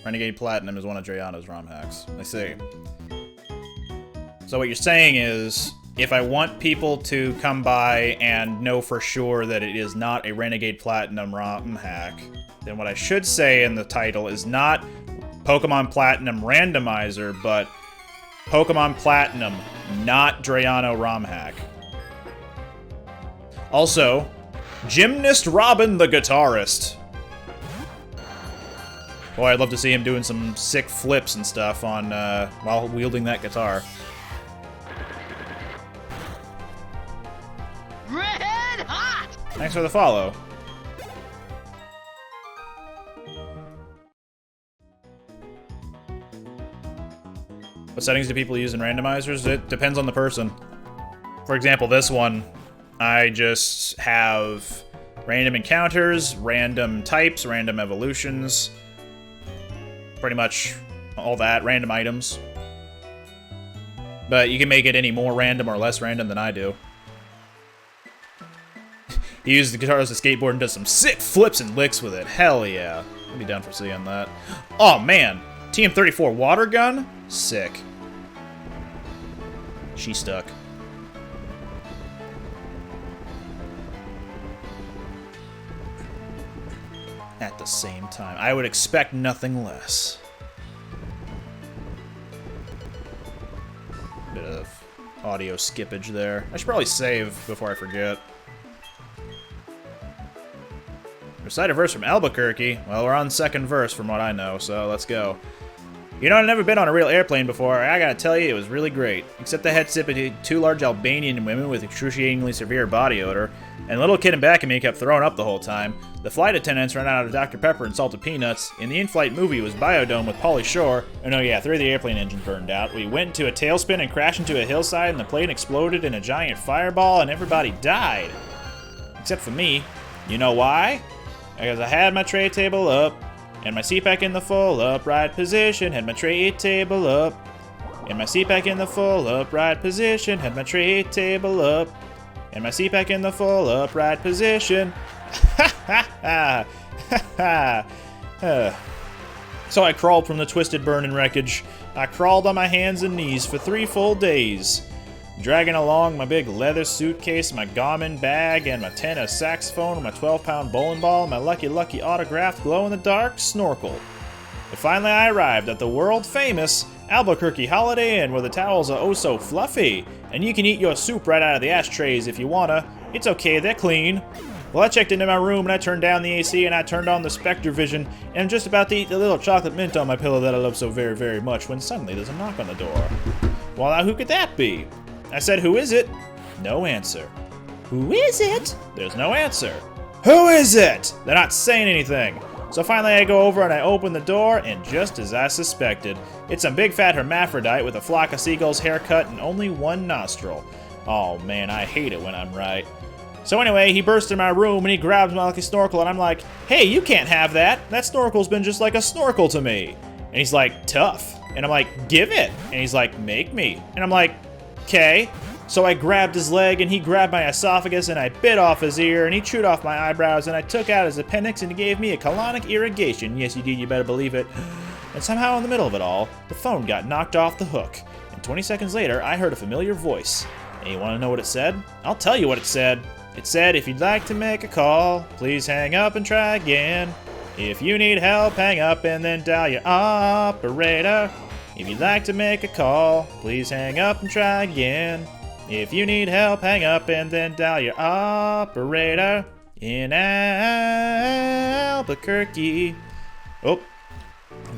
Renegade Platinum is one of Drayano's ROM hacks. I see. So what you're saying is, if I want people to come by and know for sure that it is not a Renegade Platinum ROM hack, then what I should say in the title is not Pokemon Platinum Randomizer, but Pokemon Platinum, not Drayano ROM hack. Also, Gymnast Robin the Guitarist. Boy, I'd love to see him doing some sick flips and stuff on while wielding that guitar. Red hot! Thanks for the follow. What settings do people use in randomizers? It depends on the person. For example, this one, I just have random encounters, random types, random evolutions, pretty much all that, random items. But you can make it any more random or less random than I do. He uses the guitar as a skateboard and does some sick flips and licks with it. Hell yeah. I'd be down for seeing that. Oh man! TM34 water gun? Sick. She stuck. At the same time, I would expect nothing less. Bit of audio skippage there. I should probably save before I forget. Recite a verse from Albuquerque. Well, we're on second verse from what I know, so let's go. You know, I've never been on a real airplane before. I gotta tell you, it was really great. Except the head sip of two large Albanian women with excruciatingly severe body odor, and a little kid in back of me kept throwing up the whole time. The flight attendants ran out of Dr. Pepper and salted peanuts. In the in-flight movie was Biodome with Pauly Shore. And oh yeah, 3 of the airplane engines burned out. We went into a tailspin and crashed into a hillside, and the plane exploded in a giant fireball, and everybody died. Except for me. You know why? Because I had my tray table up, and my seat back in the full upright position, had my tray table up. And my seat back in the full upright position, had my tray table up. And my seat back in the full upright position. Ha ha ha! Ha ha! So I crawled from the twisted burning wreckage. I crawled on my hands and knees for 3 full days, dragging along my big leather suitcase, my Garmin bag, and my tenor saxophone, my 12-pound bowling ball, and my Lucky Lucky autographed glow-in-the-dark snorkel. But finally I arrived at the world-famous Albuquerque Holiday Inn, where the towels are oh so fluffy, and you can eat your soup right out of the ashtrays if you wanna. It's okay, they're clean. Well, I checked into my room, and I turned down the AC, and I turned on the Spectrovision, and I'm just about to eat the little chocolate mint on my pillow that I love so very, very much, when suddenly there's a knock on the door. Well, now who could that be? I said, who is it? No answer. Who is it? There's no answer. Who is it? They're not saying anything. So finally I go over and I open the door, and just as I suspected, it's some big fat hermaphrodite with a flock of seagulls haircut and only one nostril. Oh man, I hate it when I'm right. So anyway, he bursts in my room and he grabs my lucky snorkel, and I'm like, hey, you can't have that. That snorkel's been just like a snorkel to me. And he's like, tough. And I'm like, give it. And he's like, make me. And I'm like, okay. So I grabbed his leg, and he grabbed my esophagus, and I bit off his ear, and he chewed off my eyebrows, and I took out his appendix, and he gave me a colonic irrigation. Yes, you did, you better believe it. And somehow in the middle of it all, the phone got knocked off the hook. And 20 seconds later, I heard a familiar voice. And you want to know what it said? I'll tell you what it said. It said, if you'd like to make a call, please hang up and try again. If you need help, hang up and then dial your operator. If you'd like to make a call, please hang up and try again. If you need help, hang up and then dial your operator in Albuquerque. Oh,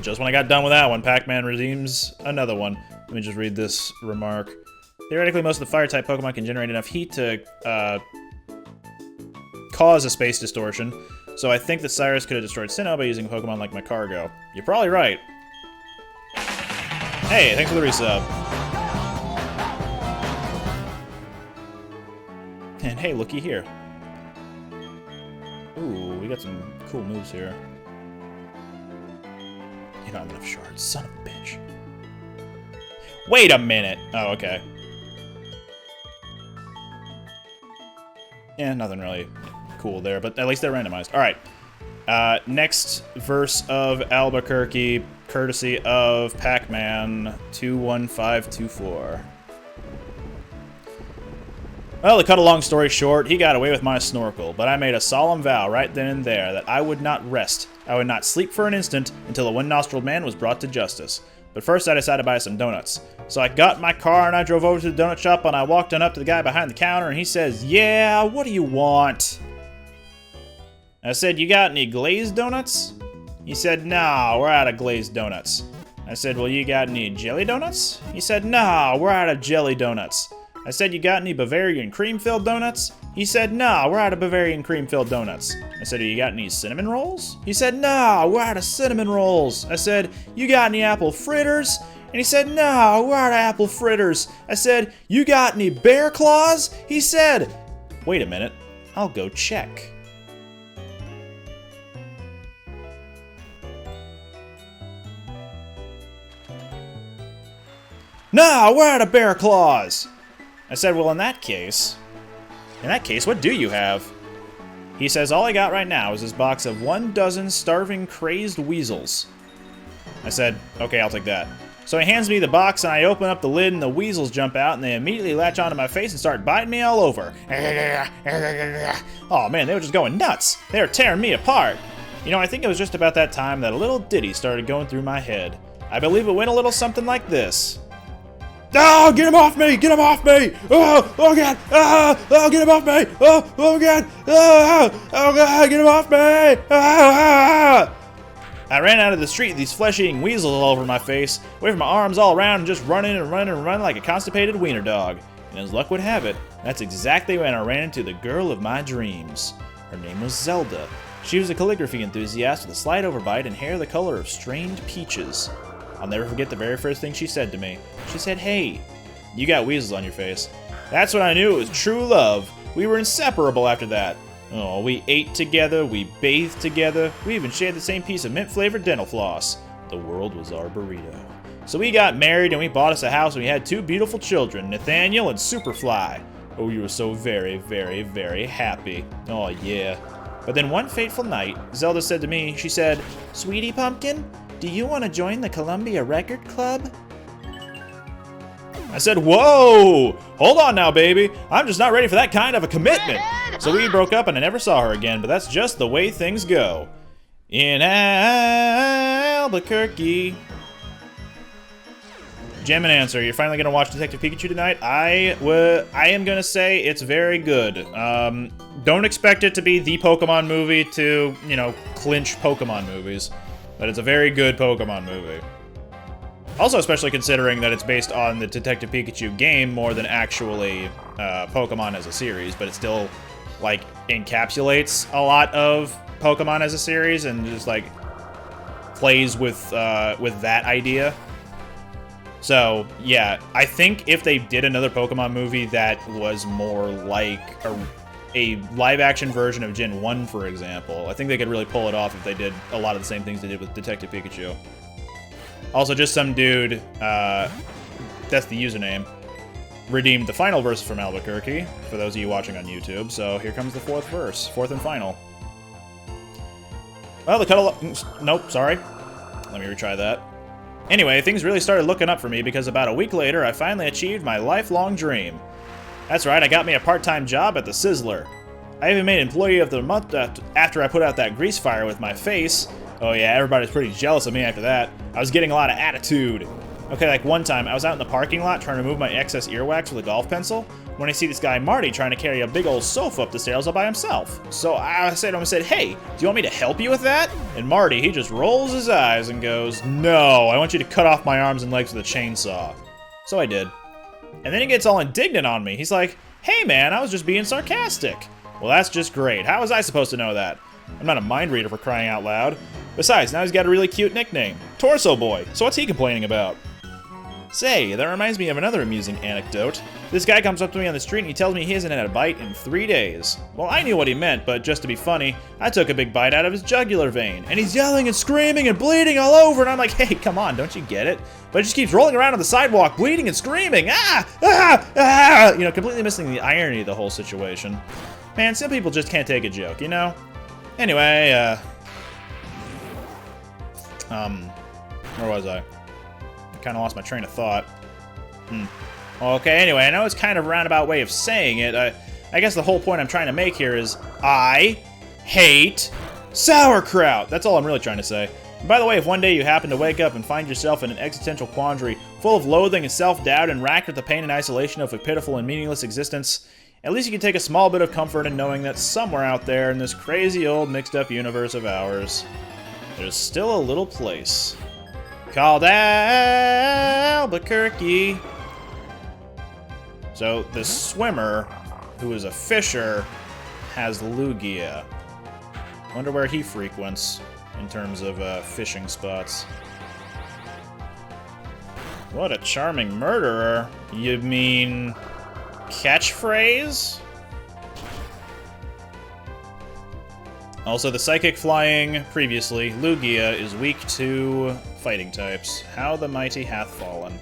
just when I got done with that one, Pac-Man redeems another one. Let me just read this remark. Theoretically, most of the fire-type Pokemon can generate enough heat to cause a space distortion, so I think that Cyrus could have destroyed Sinnoh by using Pokemon like my cargo. You're probably right. Hey, thanks for the resub. And hey, looky here. Ooh, we got some cool moves here. You don't have enough shards, son of a bitch. Wait a minute! Oh, okay. Yeah, nothing really cool there, but at least they're randomized. Alright. Next verse of Albuquerque. courtesy of Pac-Man 21524. Well, to cut a long story short, he got away with my snorkel, but I made a solemn vow right then and there that I would not rest. I would not sleep for an instant until a one-nostriled man was brought to justice. But first I decided to buy some donuts. So I got in my car and I drove over to the donut shop and I walked on up to the guy behind the counter and he says, "Yeah, what do you want?" I said, "You got any glazed donuts?" He said, "No, we're out of glazed donuts." I said, "Well, you got any jelly donuts?" He said, "No, we're out of jelly donuts." I said, "You got any Bavarian cream-filled donuts?" He said, "No, we're out of Bavarian cream-filled donuts." I said, "You got any cinnamon rolls?" He said, "No, we're out of cinnamon rolls." I said, "You got any apple fritters?" And he said, "No, we're out of apple fritters." I said, "You got any bear claws?" He said, "Wait a minute, I'll go check." "No, we're out of bear claws." I said, "Well, in that case, what do you have?" He says, "All I got right now is this box of 12 starving, crazed weasels." I said, "Okay, I'll take that." So he hands me the box, and I open up the lid, and the weasels jump out, and they immediately latch onto my face and start biting me all over. Oh man, they were just going nuts. They were tearing me apart. You know, I think it was just about that time that a little ditty started going through my head. I believe it went a little something like this. "Oh, get him off me! Get him off me! Oh, oh God! Oh, get him off me! Oh God! Oh God! Get him off me! I ran out of the street, these flesh-eating weasels all over my face, waving my arms all around and just running and running and running like a constipated wiener dog. And as luck would have it, that's exactly when I ran into the girl of my dreams. Her name was Zelda. She was a calligraphy enthusiast with a slight overbite and hair the color of strained peaches. I'll never forget the very first thing she said to me. She said, "Hey, you got weasels on your face." That's when I knew it was true love. We were inseparable after that. Oh, we ate together, we bathed together, we even shared the same piece of mint-flavored dental floss. The world was our burrito. So we got married and we bought us a house and we had 2 beautiful children, Nathaniel and Superfly. Oh, we were so very, very, very happy. Oh, yeah. But then one fateful night, Zelda said to me, she said, "Sweetie Pumpkin, do you want to join the Columbia Record Club?" I said, "Whoa! Hold on now, baby. I'm just not ready for that kind of a commitment." So we broke up and I never saw her again, but that's just the way things go. In Albuquerque. Gem and answer. You're finally going to watch Detective Pikachu tonight? I am going to say it's very good. Don't expect it to be the Pokemon movie to, you know, clinch Pokemon movies. But it's a very good Pokemon movie. Also, especially considering that it's based on the Detective Pikachu game more than actually Pokemon as a series, but it still, like, encapsulates a lot of Pokemon as a series and just, like, plays with that idea. So, yeah, I think if they did another Pokemon movie that was more like a live-action version of Gen 1, for example, I think they could really pull it off if they did a lot of the same things they did with Detective Pikachu. Also, just some dude, that's the username, redeemed the final verse from Albuquerque, for those of you watching on YouTube, so here comes the 4th verse, 4th and final. Well, nope, sorry. Let me retry that. Anyway, things really started looking up for me because about a week later, I finally achieved my lifelong dream. That's right, I got me a part-time job at the Sizzler. I even made Employee of the Month after I put out that grease fire with my face. Oh yeah, everybody's pretty jealous of me after that. I was getting a lot of attitude. Okay, like one time, I was out in the parking lot trying to remove my excess earwax with a golf pencil when I see this guy Marty trying to carry a big old sofa up the stairs all by himself. So I said to him, "Hey, do you want me to help you with that?" And Marty, he just rolls his eyes and goes, "No, I want you to cut off my arms and legs with a chainsaw." So I did. And then he gets all indignant on me. He's like, "Hey man, I was just being sarcastic." Well, that's just great. How was I supposed to know that? I'm not a mind reader for crying out loud. Besides, now he's got a really cute nickname, Torso Boy. So what's he complaining about? Say, that reminds me of another amusing anecdote. This guy comes up to me on the street and he tells me he hasn't had a bite in 3 days. Well, I knew what he meant, but just to be funny, I took a big bite out of his jugular vein. And he's yelling and screaming and bleeding all over, and I'm like, "Hey, come on, don't you get it?" But he just keeps rolling around on the sidewalk, bleeding and screaming, you know, completely missing the irony of the whole situation. Man, some people just can't take a joke, you know? Anyway, Where was I? I kind of lost my train of thought. Okay, anyway, I know it's kind of a roundabout way of saying it. I guess the whole point I'm trying to make here is I hate sauerkraut. That's all I'm really trying to say. And by the way, if one day you happen to wake up and find yourself in an existential quandary full of loathing and self-doubt and racked with the pain and isolation of a pitiful and meaningless existence, at least you can take a small bit of comfort in knowing that somewhere out there in this crazy old mixed-up universe of ours, there's still a little place called Albuquerque. So the swimmer, who is a fisher, has Lugia. Wonder where he frequents in terms of fishing spots. What a charming murderer. You mean catchphrase? Also, the psychic flying previously, Lugia, is weak to fighting types. How the mighty hath fallen.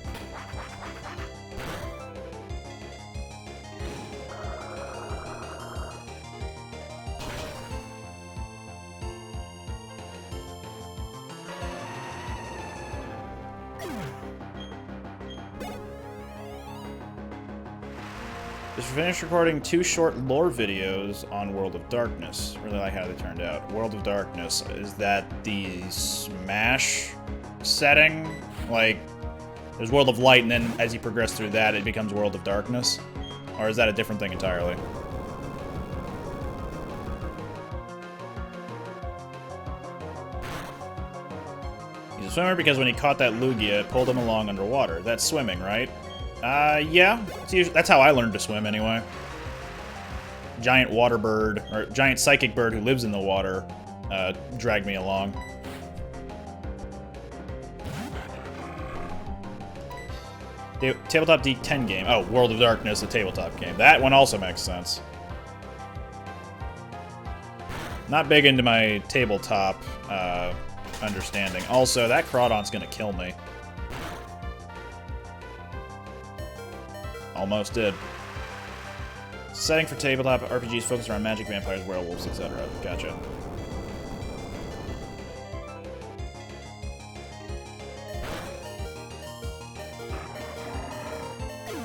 Just finished recording 2 short lore videos on World of Darkness. Really like how they turned out. World of Darkness, is that the Smash setting? Like, there's World of Light, and then as you progress through that, it becomes World of Darkness? Or is that a different thing entirely? He's a swimmer because when he caught that Lugia, it pulled him along underwater. That's swimming, right? Yeah. That's how I learned to swim, anyway. Giant water bird, or giant psychic bird who lives in the water, dragged me along. Tabletop D10 game. Oh, World of Darkness, the tabletop game. That one also makes sense. Not big into my tabletop understanding. Also, that Crawdon's gonna kill me. Almost did. Setting for tabletop RPGs focused around magic, vampires, werewolves, etc. Gotcha.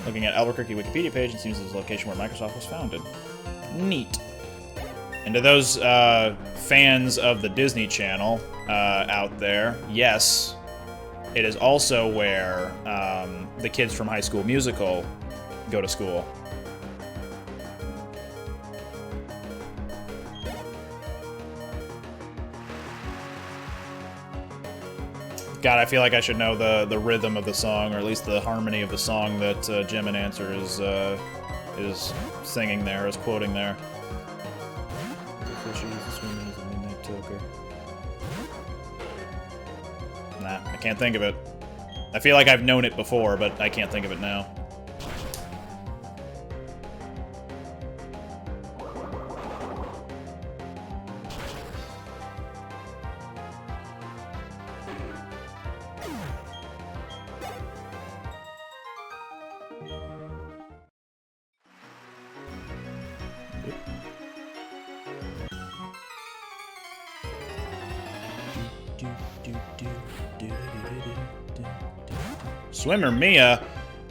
Looking at Albuquerque Wikipedia page, it seems it's the location where Microsoft was founded. Neat. And to those fans of the Disney Channel out there, yes, it is also where the kids from High School Musical go to school. God, I feel like I should know the rhythm of the song, or at least the harmony of the song that Jim and Answer is singing there, is quoting there. Nah, I can't think of it. I feel like I've known it before, but I can't think of it now. Swimmer Mia?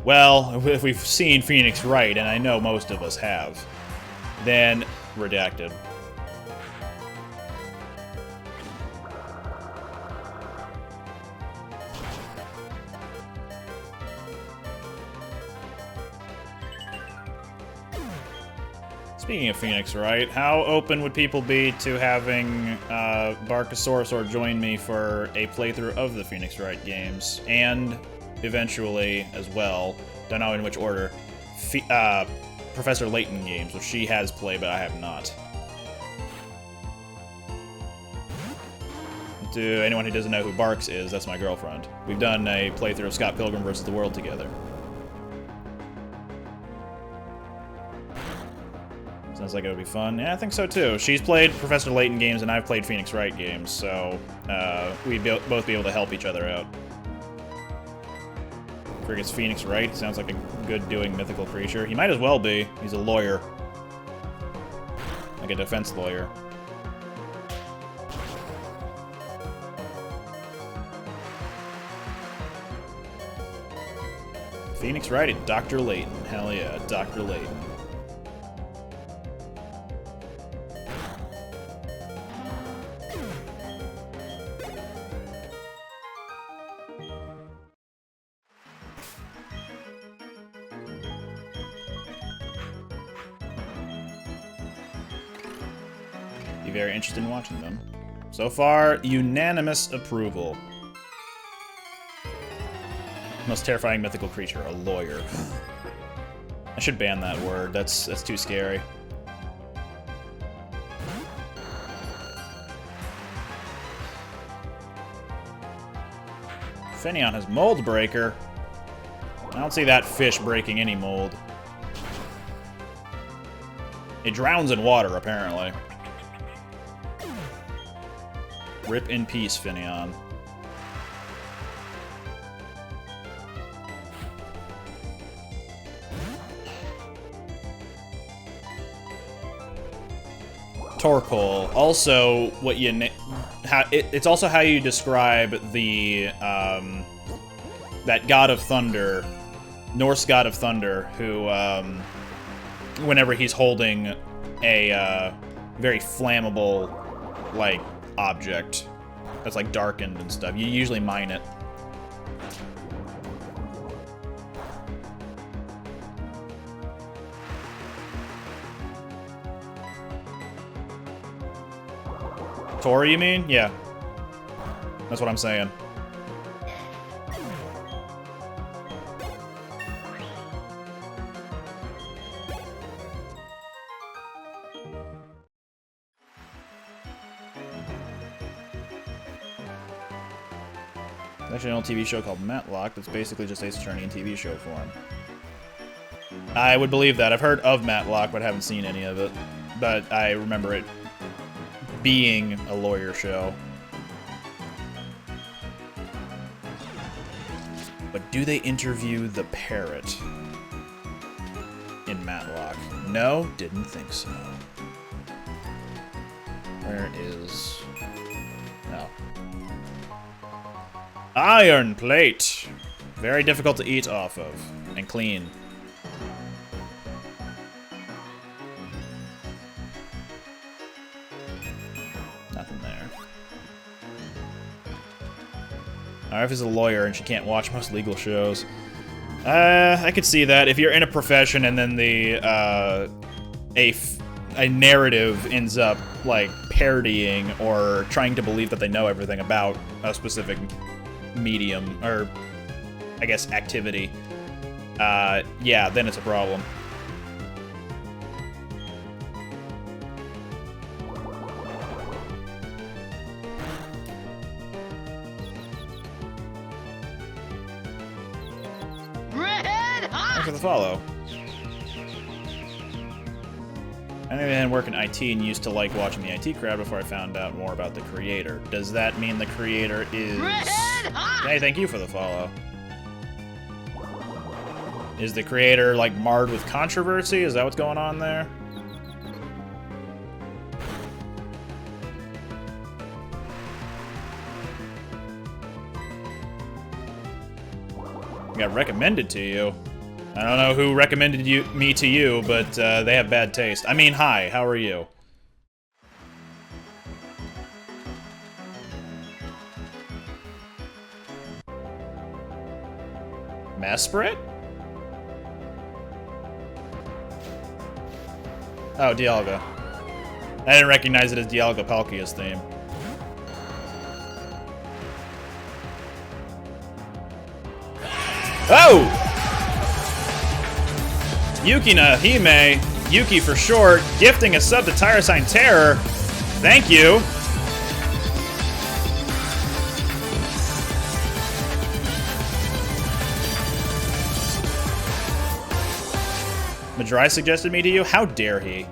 Well, if we've seen Phoenix Wright, and I know most of us have, then redacted. Speaking of Phoenix Wright, how open would people be to having Barkasaurus join me for a playthrough of the Phoenix Wright games? And eventually, as well, don't know in which order, Professor Layton games, which she has played, but I have not. To anyone who doesn't know who Barks is, that's my girlfriend. We've done a playthrough of Scott Pilgrim vs. the World together. Sounds like it would be fun. Yeah, I think so too. She's played Professor Layton games, and I've played Phoenix Wright games, so we'd both be able to help each other out. Frigate's Phoenix Wright sounds like a good doing mythical creature. He might as well be. He's a lawyer. Like a defense lawyer. Phoenix Wright and Dr. Layton. Hell yeah, Dr. Layton. Be very interested in watching them. So far, unanimous approval. Most terrifying mythical creature, a lawyer. I should ban that word. That's too scary. Finneon has Mold Breaker. I don't see that fish breaking any mold. It drowns in water, apparently. Rip in peace, Finneon. Torkoal. Also, what you it's also how you describe the that god of thunder, Norse god of thunder, who whenever he's holding a very flammable like object that's like darkened and stuff, you usually mine it. Tori, you mean? Yeah. That's what I'm saying. There's actually an old TV show called Matlock that's basically just Ace Attorney in TV show form. I would believe that. I've heard of Matlock, but haven't seen any of it. But I remember it being a lawyer show. But do they interview the parrot in Matlock? No, didn't think so. Where is... no. Iron plate! Very difficult to eat off of. And clean. Nothing there. Arif is a lawyer and she can't watch most legal shows. I could see that. If you're in a profession and then the a narrative ends up like parodying or trying to believe that they know everything about a specific medium or I guess activity, yeah, then it's a problem. Thanks for the follow. I didn't work in IT and used to like watching the IT crowd before I found out more about the creator. Does that mean the creator is... Hey, thank you for the follow. Is the creator, like, marred with controversy? Is that what's going on there? Got recommended to you. I don't know who recommended me to you, but they have bad taste. I mean, hi, how are you? Mesprit? Oh, Dialga. I didn't recognize it as Dialga Palkia's theme. Oh! Yukina Hime, Yuki for short, gifting a sub to Tyrosign Terror. Thank you. Madrai suggested me to you? How dare he?